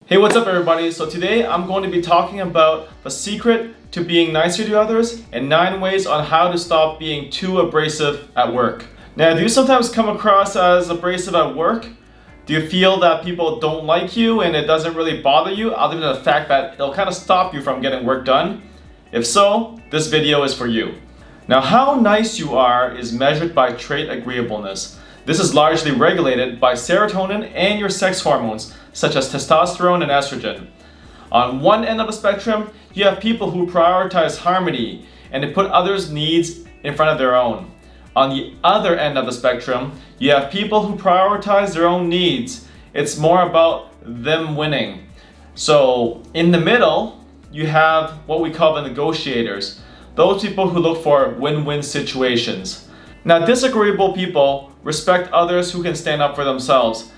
Hey, what's up everybody? So today I'm going to be talking about the secret to being nicer to others and 9 ways on how to stop being too abrasive at work. Now, do you sometimes come across as abrasive at work? Do you feel that people don't like you and it doesn't really bother you other than the fact that it'll kind of stop you from getting work done? If so, this video is for you. Now, how nice you are is measured by trait agreeableness. This is largely regulated by serotonin and your sex hormones, such as testosterone and estrogen. On one end of the spectrum, you have people who prioritize harmony and they put others' needs in front of their own. On the other end of the spectrum, you have people who prioritize their own needs. It's more about them winning. So in the middle, you have what we call the negotiators, those people who look for win-win situations. Now, disagreeable people respect others who can stand up for themselves,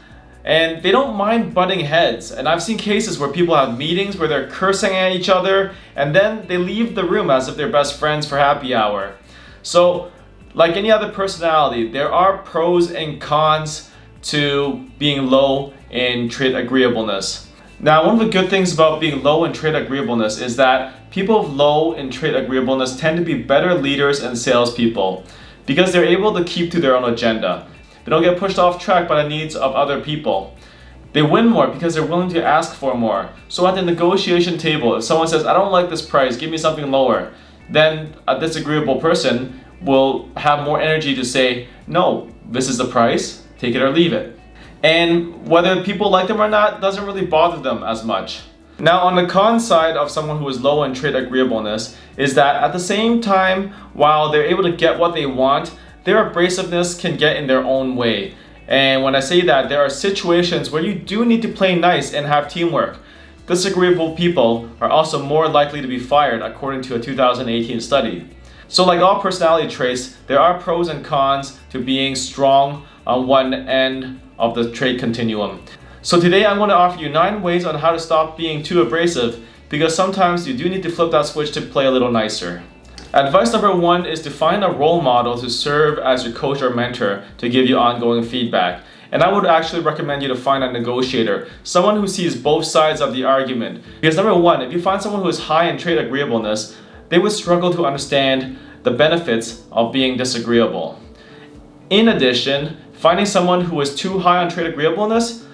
and they don't mind butting heads. And I've seen cases where people have meetings where they're cursing at each other and then they leave the room as if they're best friends for happy hour. So, like any other personality, there are pros and cons to being low in trait agreeableness. Now, one of the good things about being low in trait agreeableness is that people low in trait agreeableness tend to be better leaders and salespeople, because they're able to keep to their own agenda. They don't get pushed off track by the needs of other people. They win more because they're willing to ask for more. So at the negotiation table, if someone says, I don't like this price, give me something lower, then a disagreeable person will have more energy to say, no, this is the price, take it or leave it. And whether people like them or not doesn't really bother them as much. Now, on the con side of someone who is low in trait agreeableness is that at the same time, while they're able to get what they want, their abrasiveness can get in their own way. And when I say that, there are situations where you do need to play nice and have teamwork. Disagreeable people are also more likely to be fired, according to a 2018 study. So like all personality traits, there are pros and cons to being strong on one end of the trait continuum. So today I'm going to offer you 9 ways on how to stop being too abrasive, because sometimes you do need to flip that switch to play a little nicer. Advice number 1 is to find a role model to serve as your coach or mentor to give you ongoing feedback. And I would actually recommend you to find a negotiator, someone who sees both sides of the argument. Because number 1, if you find someone who is high in trait agreeableness, they would struggle to understand the benefits of being disagreeable. In addition, finding someone who is too high on trait agreeableness,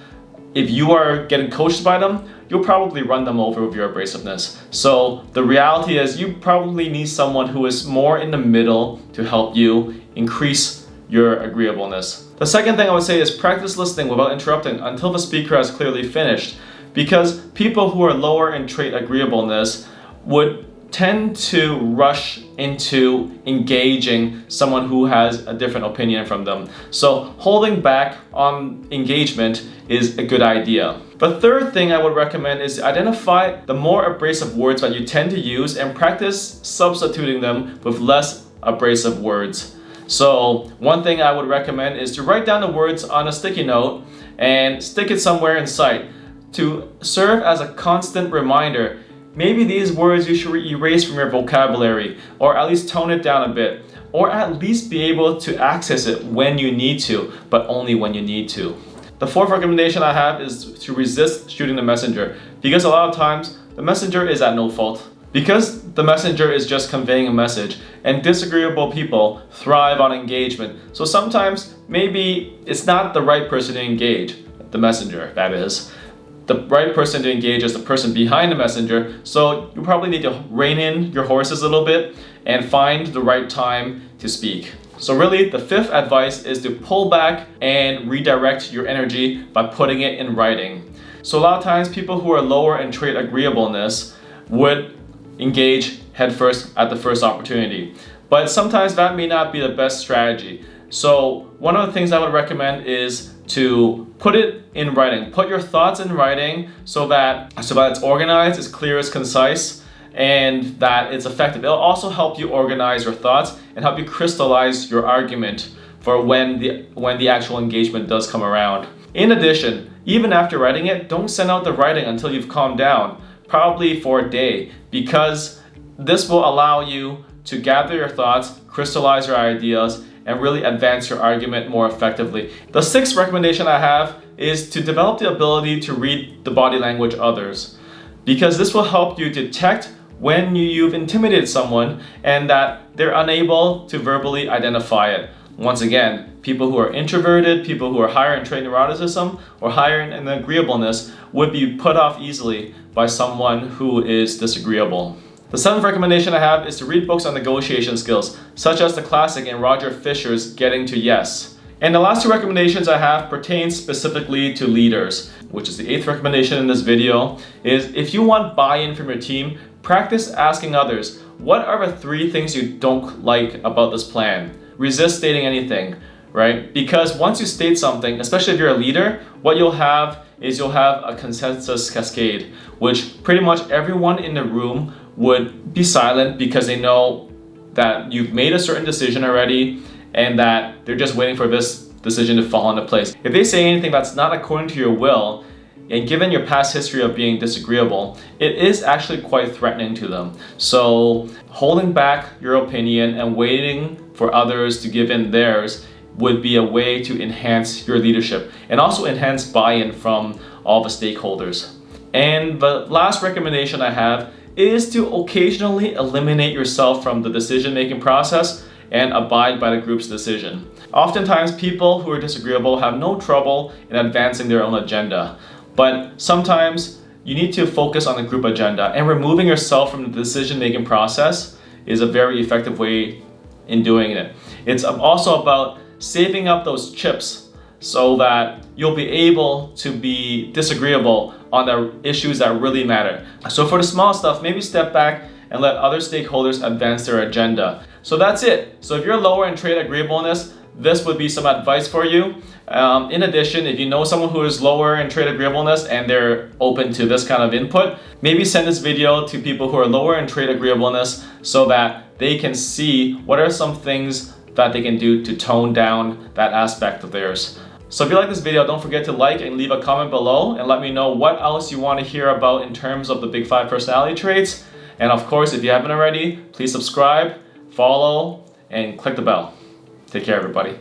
if you are getting coached by them, you'll probably run them over with your abrasiveness. So the reality is you probably need someone who is more in the middle to help you increase your agreeableness. The second thing I would say is practice listening without interrupting until the speaker has clearly finished, because people who are lower in trait agreeableness would tend to rush into engaging someone who has a different opinion from them. So holding back on engagement is a good idea. The third thing I would recommend is to identify the more abrasive words that you tend to use and practice substituting them with less abrasive words. So one thing I would recommend is to write down the words on a sticky note and stick it somewhere in sight to serve as a constant reminder. Maybe these words you should erase from your vocabulary, or at least tone it down a bit, or at least be able to access it when you need to, but only when you need to. The fourth recommendation I have is to resist shooting the messenger, because a lot of times the messenger is at no fault. Because the messenger is just conveying a message, and disagreeable people thrive on engagement. So sometimes maybe it's not the right person to engage, the messenger, that is. The right person to engage is the person behind the messenger, so you probably need to rein in your horses a little bit and find the right time to speak. So really, the fifth advice is to pull back and redirect your energy by putting it in writing. So a lot of times, people who are lower in trait agreeableness would engage headfirst at the first opportunity. But sometimes that may not be the best strategy. So one of the things I would recommend is to put it in writing. Put your thoughts in writing so that it's organized, it's clear, it's concise, and that it's effective. It'll also help you organize your thoughts and help you crystallize your argument for when the actual engagement does come around. In addition, even after writing it, don't send out the writing until you've calmed down, probably for a day, because this will allow you to gather your thoughts, crystallize your ideas, and really advance your argument more effectively. The sixth recommendation I have is to develop the ability to read the body language of others, because this will help you detect when you've intimidated someone and that they're unable to verbally identify it. Once again, people who are introverted, people who are higher in trait neuroticism or higher in agreeableness would be put off easily by someone who is disagreeable. The seventh recommendation I have is to read books on negotiation skills, such as the classic in Roger Fisher's Getting to Yes. And the last two recommendations I have pertain specifically to leaders, which is the eighth recommendation in this video, is if you want buy-in from your team, practice asking others, what are the 3 things you don't like about this plan? Resist stating anything, right? Because once you state something, especially if you're a leader, what you'll have is you'll have a consensus cascade, which pretty much everyone in the room would be silent because they know that you've made a certain decision already and that they're just waiting for this decision to fall into place. If they say anything that's not according to your will, and given your past history of being disagreeable, it is actually quite threatening to them. So holding back your opinion and waiting for others to give in theirs would be a way to enhance your leadership and also enhance buy-in from all the stakeholders. And the last recommendation I have is to occasionally eliminate yourself from the decision-making process and abide by the group's decision. Oftentimes, people who are disagreeable have no trouble in advancing their own agenda. But sometimes you need to focus on the group agenda, and removing yourself from the decision-making process is a very effective way in doing it. It's also about saving up those chips so that you'll be able to be disagreeable on the issues that really matter. So for the small stuff, maybe step back and let other stakeholders advance their agenda. So that's it. So if you're lower in trait agreeableness, this would be some advice for you. In addition, if you know someone who is lower in trait agreeableness and they're open to this kind of input, maybe send this video to people who are lower in trait agreeableness so that they can see what are some things that they can do to tone down that aspect of theirs. So if you like this video, don't forget to like and leave a comment below and let me know what else you want to hear about in terms of the Big 5 personality traits. And of course, if you haven't already, please subscribe, follow, and click the bell. Take care, everybody.